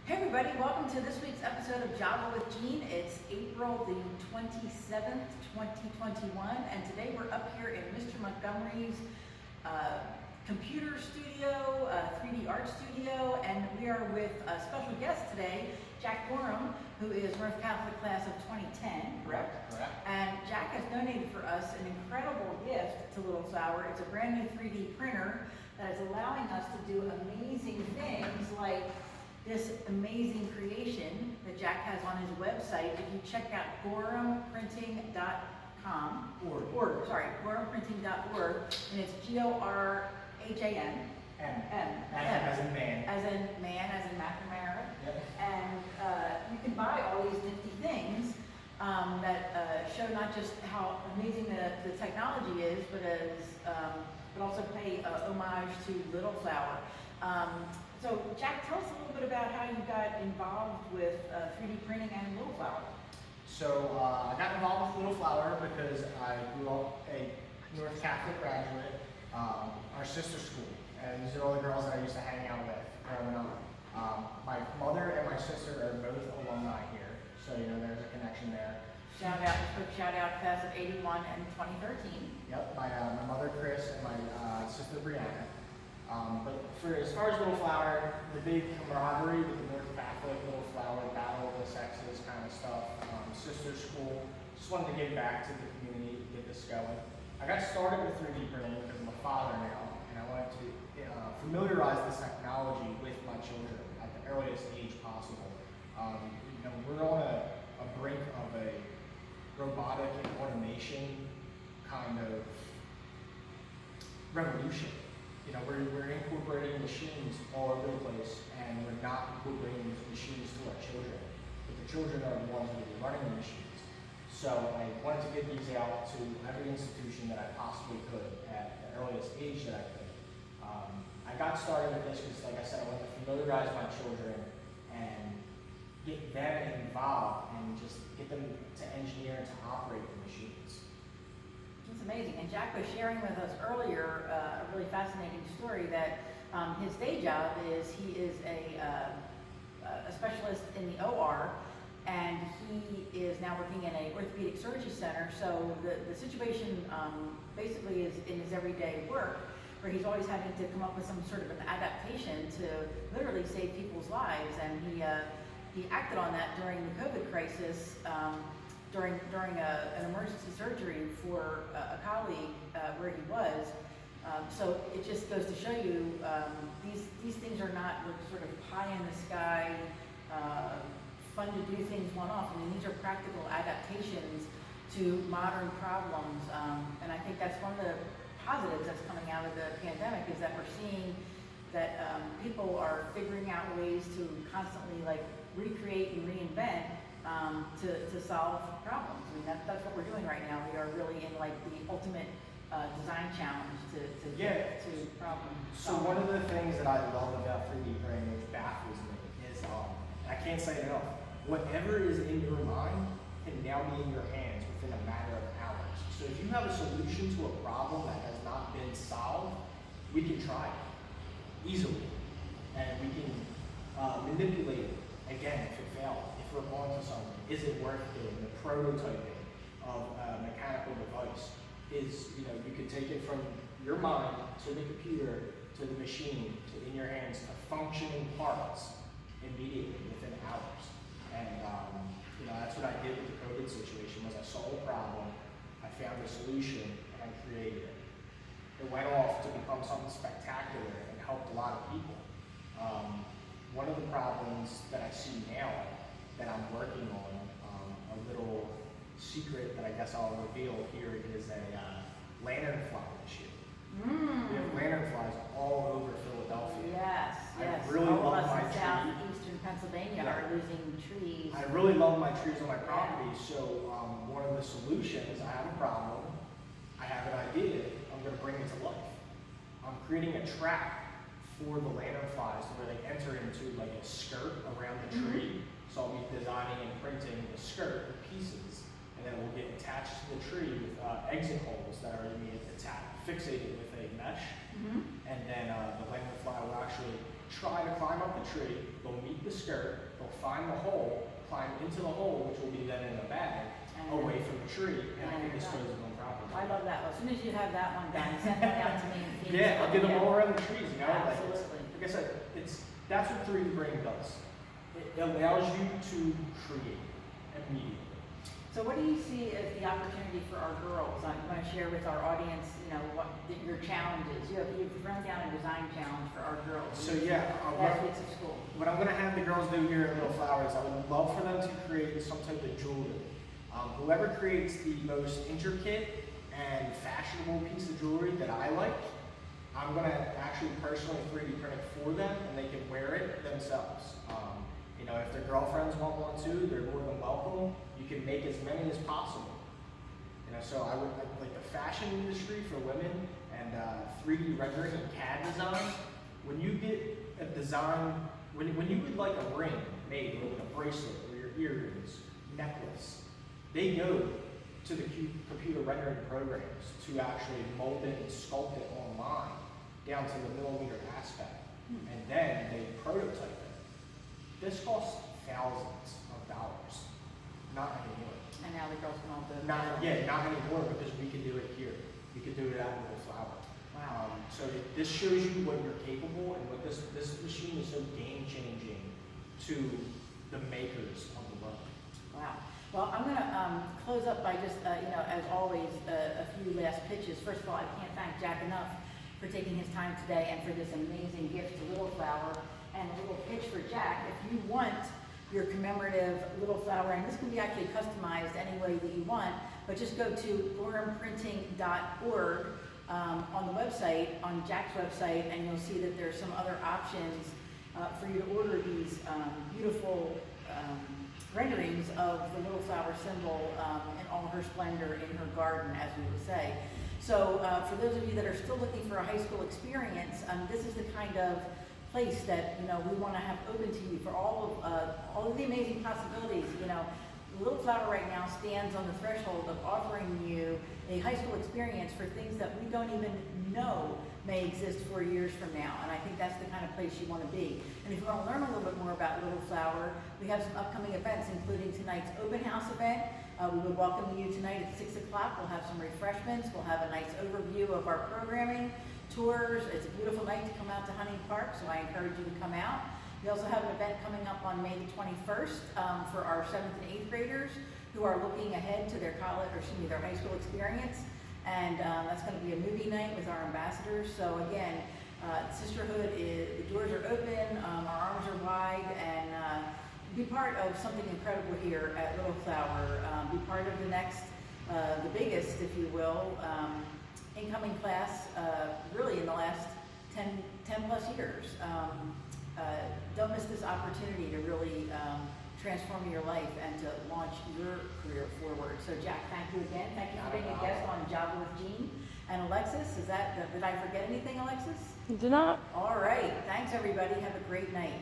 Hey everybody, welcome to this week's episode of Java with Jeane. It's April the 27th, 2021, and today we're up here in Mr. Montgomery's computer studio, 3D art studio, and we are with a special guest today, Jack Gorham, who is North Catholic class of 2010, correct? Correct. And Jack has donated for us an incredible gift to Little Flower. It's a brand new 3D printer that is allowing us to do amazing things like this amazing creation that Jack has on his website. If you check out gorhamprinting.com, gorhamprinting.org, and it's Gorhan, As in man. as in man, as in McNamara. Yep. And you can buy all these nifty things that show not just how amazing the technology is, but also pay homage to Little Flower. So Jack, tell us a little bit about how you got involved with 3D printing and Little Flower. So I got involved with Little Flower because I grew up a North Catholic graduate, our sister school, and these are all the girls that I used to hang out with growing up. My mother and my sister are both alumni here, so there's a connection there. Quick shout out, class of 81 and 2013. Yep, my mother Chris and my sister Brianna. But as far as Little Flower, the big camaraderie with the North Catholic Little Flower, battle of the sexes kind of stuff, sister school, just wanted to give back to the community, get this going. I got started with 3D printing because I'm a father now, and I wanted to familiarize this technology with my children at the earliest age possible. We're on a brink of a robotic and automation kind of revolution. We're incorporating machines all over the place, and we're not incorporating these machines to our children. But the children are the ones who are running the machines. So I wanted to get these out to every institution that I possibly could at the earliest age that I could. I got started with this because, like I said, I wanted to familiarize my children and get them involved and just get them to engineer and to operate the machines. It's amazing. And Jack was sharing with us earlier a really fascinating story that his day job is he is a specialist in the OR, and he is now working in an orthopedic surgery center. So the situation basically is in his everyday work, where he's always having to come up with some sort of an adaptation to literally save people's lives. And he acted on that during the COVID crisis. During an emergency surgery for a colleague where he was. So it just goes to show you these things are not sort of pie in the sky, fun to do things one-off. I mean, these are practical adaptations to modern problems. And I think that's one of the positives that's coming out of the pandemic, is that we're seeing that people are figuring out ways to constantly recreate and reinvent to solve problems. I mean, that's what we're doing right now. We are really in the ultimate design challenge to get to problem So solving. one of the things that I love about 3D printing, which baffles me, is I can't say it enough. Whatever is in your mind can now be in your hands within a matter of hours. So if you have a solution to a problem that has not been solved, we can try it easily, and we can manipulate it again if it fails. If we're onto something, is it worth doing? The prototyping of a mechanical device is, you could take it from your mind to the computer to the machine to in your hands to functioning parts immediately within hours. And that's what I did with the COVID situation. Was I saw a problem, I found a solution, and I created it. It went off to become something spectacular and helped a lot of people. One of the problems that I see now that I'm working on, a little secret that I guess I'll reveal here, is a lanternfly issue. We have lanternflies all over Philadelphia. Yes. I really All love of us my in tree. southeastern Pennsylvania are losing trees. I really love my trees on my property, so one of the solutions, I have a problem, I have an idea, I'm going to bring it to life. I'm creating a trap for the lanternflies where they enter into a skirt around the tree. So I'll be designing and printing the skirt with pieces, and then it will get attached to the tree with exit holes that are fixated with a mesh. And then the lanternfly will actually try to climb up the tree, they'll meet the skirt, they'll find the hole, climb into the hole, which will be then in the bag, away from the tree, and I can dispose of them properly. I love that. As soon as you have that one done, send it out to me. And Phoenix. Yeah, I'll get them all around the trees, you know? Absolutely. Like I said, that's what 3D printing does. It allows you to create immediately. So what do you see as the opportunity for our girls? I want to share with our audience, what your challenges. You've run down a design challenge for our girls. So yeah, last weeks of school. what I'm going to have the girls do here at Little Flowers, I would love for them to create some type of jewelry. Whoever creates the most intricate and fashionable piece of jewelry that I like, I'm going to actually personally 3D print it for them, and they can wear it themselves. If their girlfriends want one too, they're more than welcome. You can make as many as possible. So I would like the fashion industry for women and 3D rendering and CAD design. When you get a design, when you would like a ring made, or like a bracelet, or your earrings, necklace, they go to the computer rendering programs to actually mold it and sculpt it online down to the millimeter aspect, and then they prototype it. This costs thousands of dollars. Not anymore. And now the girls can all do it. Not anymore, because we can do it here. We can do it at Little Flower. Wow. So this shows you what you're capable, and what this machine is so game changing to the makers of the work. Wow. Well, I'm going to close up by just, as always, a few last pitches. First of all, I can't thank Jack enough for taking his time today and for this amazing gift to Little Flower. And a little pitch for Jack: if you want your commemorative Little Flower, and this can be actually customized any way that you want, but just go to gorhamprinting.org on the website, on Jack's website, and you'll see that there's some other options for you to order these beautiful renderings of the Little Flower symbol in all her splendor in her garden, as we would say. So for those of you that are still looking for a high school experience, this is the kind of place that we want to have open to you for all of the amazing possibilities. Little Flower right now stands on the threshold of offering you a high school experience for things that we don't even know may exist 4 years from now. And I think that's the kind of place you want to be. And if you want to learn a little bit more about Little Flower, we have some upcoming events, including tonight's open house event. We would welcome you tonight at 6 o'clock. We'll have some refreshments. We'll have a nice overview of our programming, tours. It's a beautiful night to come out to Hunting Park, so I encourage you to come out. We also have an event coming up on May the 21st for our 7th and 8th graders who are looking ahead to their their high school experience. And that's going to be a movie night with our ambassadors. So again, Sisterhood the doors are open, our arms are wide, and be part of something incredible here at Little Flower. Be part of the next, the biggest, if you will, incoming class, really in the last 10 plus years. Don't miss this opportunity to really transform your life and to launch your career forward. So Jack, thank you again. Thank you for being a guest on Java with Jeane. And Alexis, did I forget anything, Alexis? You did not. All right. Thanks, everybody. Have a great night.